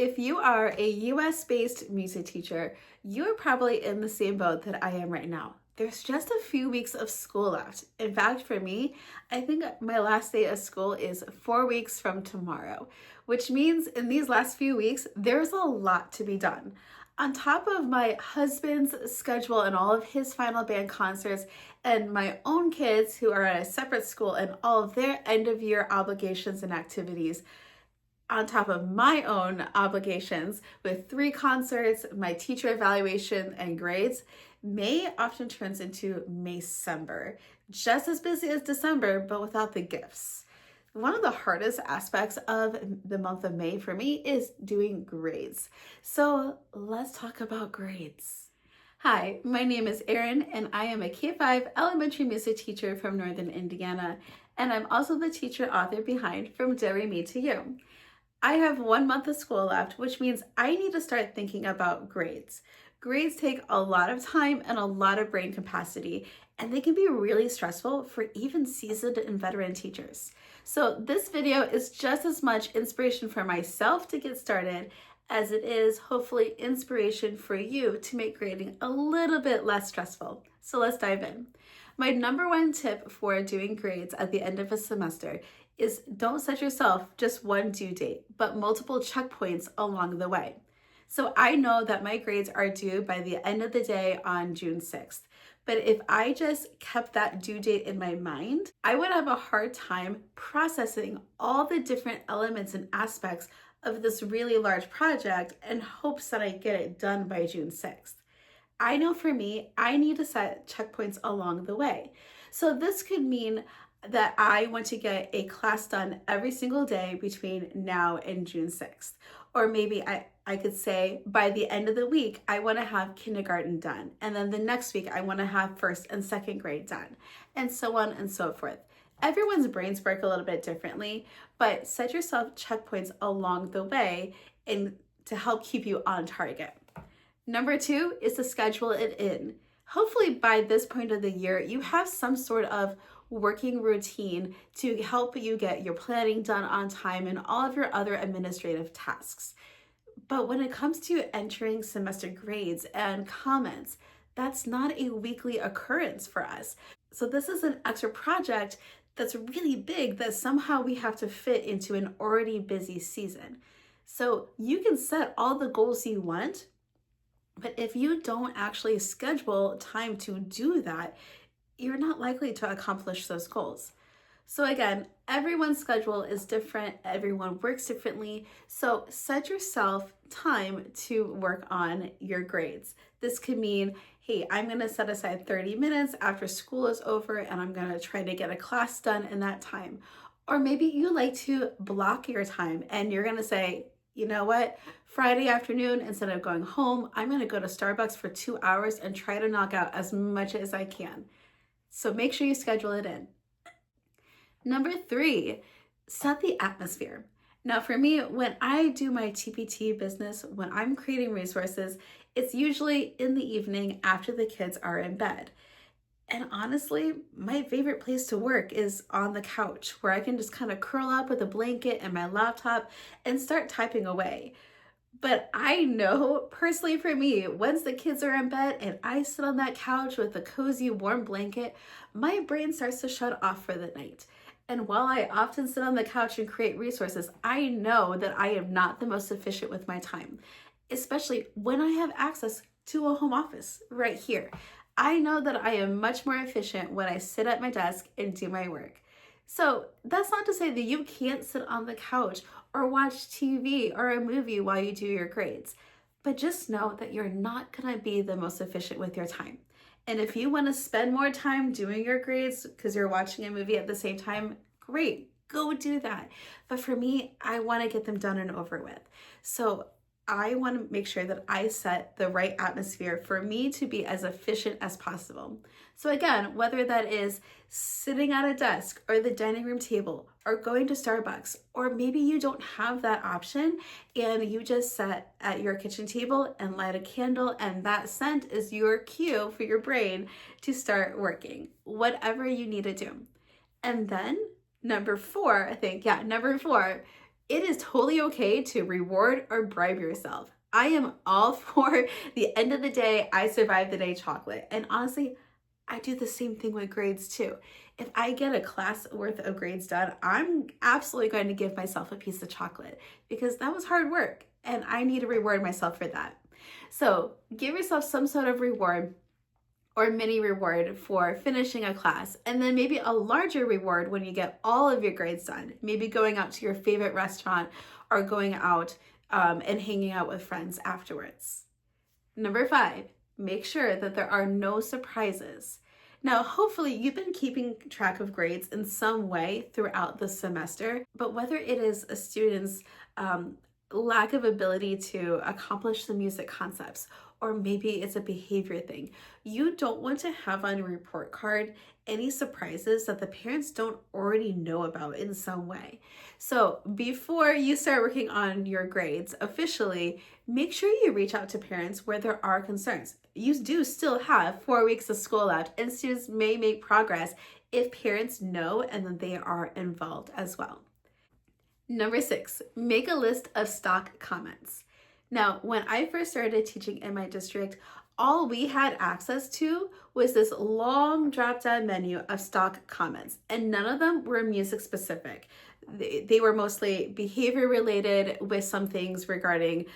If you are a US-based music teacher, you're probably in the same boat that I am right now. There's just a few weeks of school left. In fact, for me, I think my last day of school is 4 weeks from tomorrow, which means in these last few weeks, there's a lot to be done. On top of my husband's schedule and all of his final band concerts, and my own kids who are at a separate school and all of their end of year obligations and activities, on top of my own obligations with 3 concerts, my teacher evaluation, and grades, May often turns into Maycember. Just as busy as December, but without the gifts. One of the hardest aspects of the month of May for me is doing grades. So let's talk about grades. Hi, my name is Erin, and I am a K-5 elementary music teacher from Northern Indiana, and I'm also the teacher author behind From Do Re Mi to You. I have 1 month of school left, which means I need to start thinking about grades. Grades take a lot of time and a lot of brain capacity, and they can be really stressful for even seasoned and veteran teachers. So this video is just as much inspiration for myself to get started as it is hopefully inspiration for you to make grading a little bit less stressful. So let's dive in. My number 1 tip for doing grades at the end of a semester is don't set yourself just one due date, but multiple checkpoints along the way. So I know that my grades are due by the end of the day on June 6th. But if I just kept that due date in my mind, I would have a hard time processing all the different elements and aspects of this really large project in hopes that I get it done by June 6th. I know for me, I need to set checkpoints along the way. So this could mean that I want to get a class done every single day between now and June 6th. Or maybe I could say by the end of the week, I want to have kindergarten done. And then the next week, I want to have 1st and 2nd grade done, and so on and so forth. Everyone's brains work a little bit differently, but set yourself checkpoints along the way and to help keep you on target. Number 2 is to schedule it in. Hopefully by this point of the year, you have some sort of working routine to help you get your planning done on time and all of your other administrative tasks. But when it comes to entering semester grades and comments, that's not a weekly occurrence for us. So this is an extra project that's really big that somehow we have to fit into an already busy season. So you can set all the goals you want, but if you don't actually schedule time to do that, you're not likely to accomplish those goals. So again, everyone's schedule is different, everyone works differently, so set yourself time to work on your grades. This could mean, hey, I'm gonna set aside 30 minutes after school is over and I'm gonna try to get a class done in that time. Or maybe you like to block your time and you're gonna say, you know what, Friday afternoon, instead of going home, I'm gonna go to Starbucks for 2 hours and try to knock out as much as I can. So make sure you schedule it in. Number 3, set the atmosphere. Now for me, when I do my TPT business, when I'm creating resources, it's usually in the evening after the kids are in bed. And honestly, my favorite place to work is on the couch where I can just kind of curl up with a blanket and my laptop and start typing away. But I know personally for me, once the kids are in bed and I sit on that couch with a cozy warm blanket, my brain starts to shut off for the night. And while I often sit on the couch and create resources, I know that I am not the most efficient with my time, especially when I have access to a home office right here. I know that I am much more efficient when I sit at my desk and do my work. So that's not to say that you can't sit on the couch or watch TV or a movie while you do your grades, but just know that you're not gonna be the most efficient with your time. And if you wanna spend more time doing your grades because you're watching a movie at the same time, great, go do that. But for me, I wanna get them done and over with. So I want to make sure that I set the right atmosphere for me to be as efficient as possible. So again, whether that is sitting at a desk or the dining room table or going to Starbucks, or maybe you don't have that option and you just sit at your kitchen table and light a candle and that scent is your cue for your brain to start working, whatever you need to do. And then number 4, number 4 It is totally okay to reward or bribe yourself. I am all for the end of the day, I survived the day chocolate. And honestly, I do the same thing with grades too. If I get a class worth of grades done, I'm absolutely going to give myself a piece of chocolate because that was hard work and I need to reward myself for that. So give yourself some sort of reward or mini reward for finishing a class, and then maybe a larger reward when you get all of your grades done, maybe going out to your favorite restaurant or going out and hanging out with friends afterwards. Number 5, make sure that there are no surprises. Now, hopefully you've been keeping track of grades in some way throughout the semester, but whether it is a student's lack of ability to accomplish the music concepts, or maybe it's a behavior thing, you don't want to have on your report card any surprises that the parents don't already know about in some way. So before you start working on your grades officially, make sure you reach out to parents where there are concerns. You do still have 4 weeks of school left, and students may make progress if parents know and then they are involved as well. Number 6, make a list of stock comments. Now, when I first started teaching in my district, all we had access to was this long drop-down menu of stock comments, and none of them were music specific. They were mostly behavior related, with some things regarding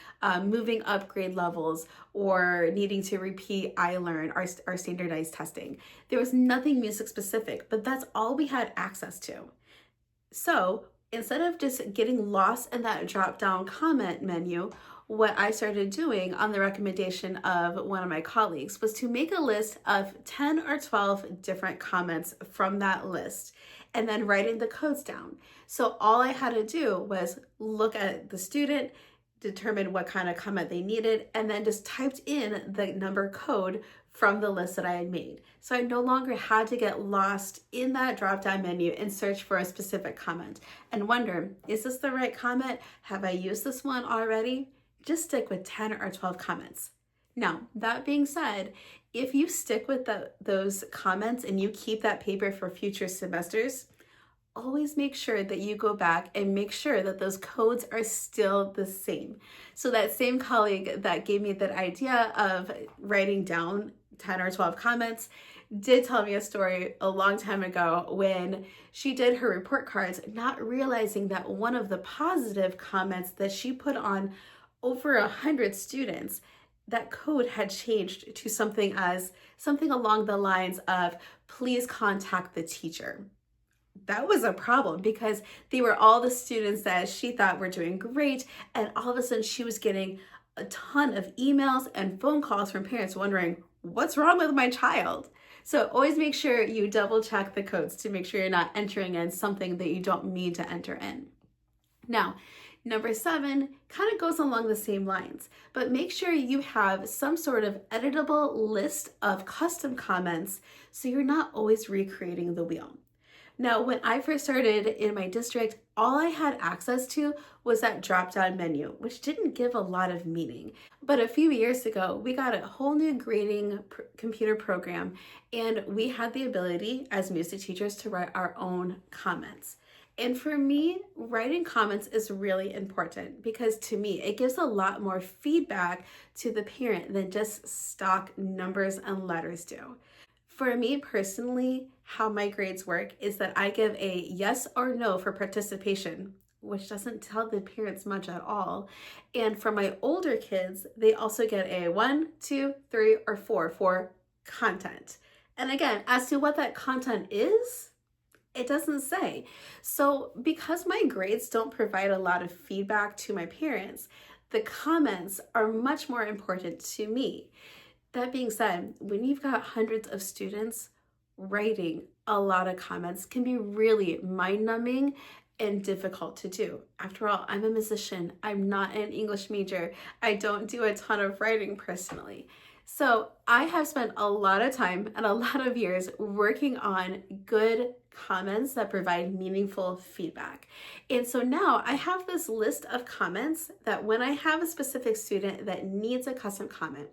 moving up grade levels or needing to repeat iLearn, our standardized testing. There was nothing music specific, but that's all we had access to. So instead of just getting lost in that drop-down comment menu, what I started doing on the recommendation of one of my colleagues was to make a list of 10 or 12 different comments from that list and then writing the codes down. So all I had to do was look at the student, determine what kind of comment they needed, and then just typed in the number code from the list that I had made. So I no longer had to get lost in that drop-down menu and search for a specific comment and wonder, is this the right comment? Have I used this one already? Just stick with 10 or 12 comments. Now, that being said, if you stick with those comments and you keep that paper for future semesters, always make sure that you go back and make sure that those codes are still the same. So that same colleague that gave me that idea of writing down 10 or 12 comments did tell me a story a long time ago when she did her report cards, not realizing that one of the positive comments that she put on over 100 students, that code had changed to something along the lines of, please contact the teacher. That was a problem because they were all the students that she thought were doing great, and all of a sudden she was getting a ton of emails and phone calls from parents wondering, what's wrong with my child? So always make sure you double check the codes to make sure you're not entering in something that you don't need to enter in. Now, number 7 kind of goes along the same lines, but make sure you have some sort of editable list of custom comments so you're not always recreating the wheel. Now, when I first started in my district, all I had access to was that drop-down menu, which didn't give a lot of meaning. But a few years ago, we got a whole new grading computer program, and we had the ability as music teachers to write our own comments. And for me, writing comments is really important because to me, it gives a lot more feedback to the parent than just stock numbers and letters do. For me personally, how my grades work is that I give a yes or no for participation, which doesn't tell the parents much at all. And for my older kids, they also get a 1, 2, 3, or 4 for content. And again, as to what that content is, it doesn't say. So because my grades don't provide a lot of feedback to my parents, the comments are much more important to me. That being said, when you've got hundreds of students, writing a lot of comments can be really mind-numbing and difficult to do. After all, I'm a musician. I'm not an English major. I don't do a ton of writing personally. So I have spent a lot of time and a lot of years working on good comments that provide meaningful feedback. And so now I have this list of comments that when I have a specific student that needs a custom comment,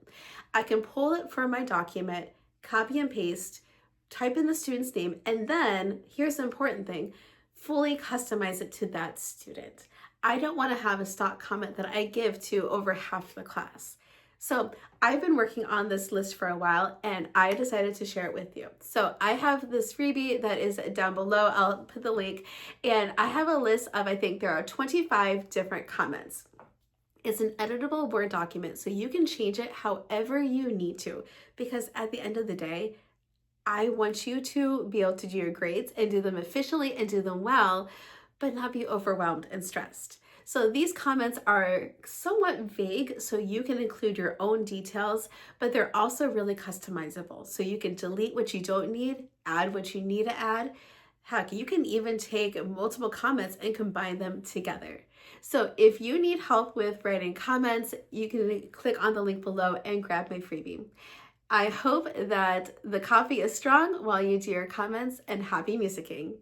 I can pull it from my document, copy and paste, type in the student's name, and then, here's the important thing, fully customize it to that student. I don't want to have a stock comment that I give to over half the class. So I've been working on this list for a while and I decided to share it with you. So I have this freebie that is down below. I'll put the link, and I have a list of, I think there are 25 different comments. It's an editable Word document, so you can change it however you need to, because at the end of the day, I want you to be able to do your grades and do them efficiently and do them well, but not be overwhelmed and stressed. So these comments are somewhat vague, so you can include your own details, but they're also really customizable. So you can delete what you don't need, add what you need to add. Heck, you can even take multiple comments and combine them together. So if you need help with writing comments, you can click on the link below and grab my freebie. I hope that the coffee is strong while you do your comments, and happy musicking.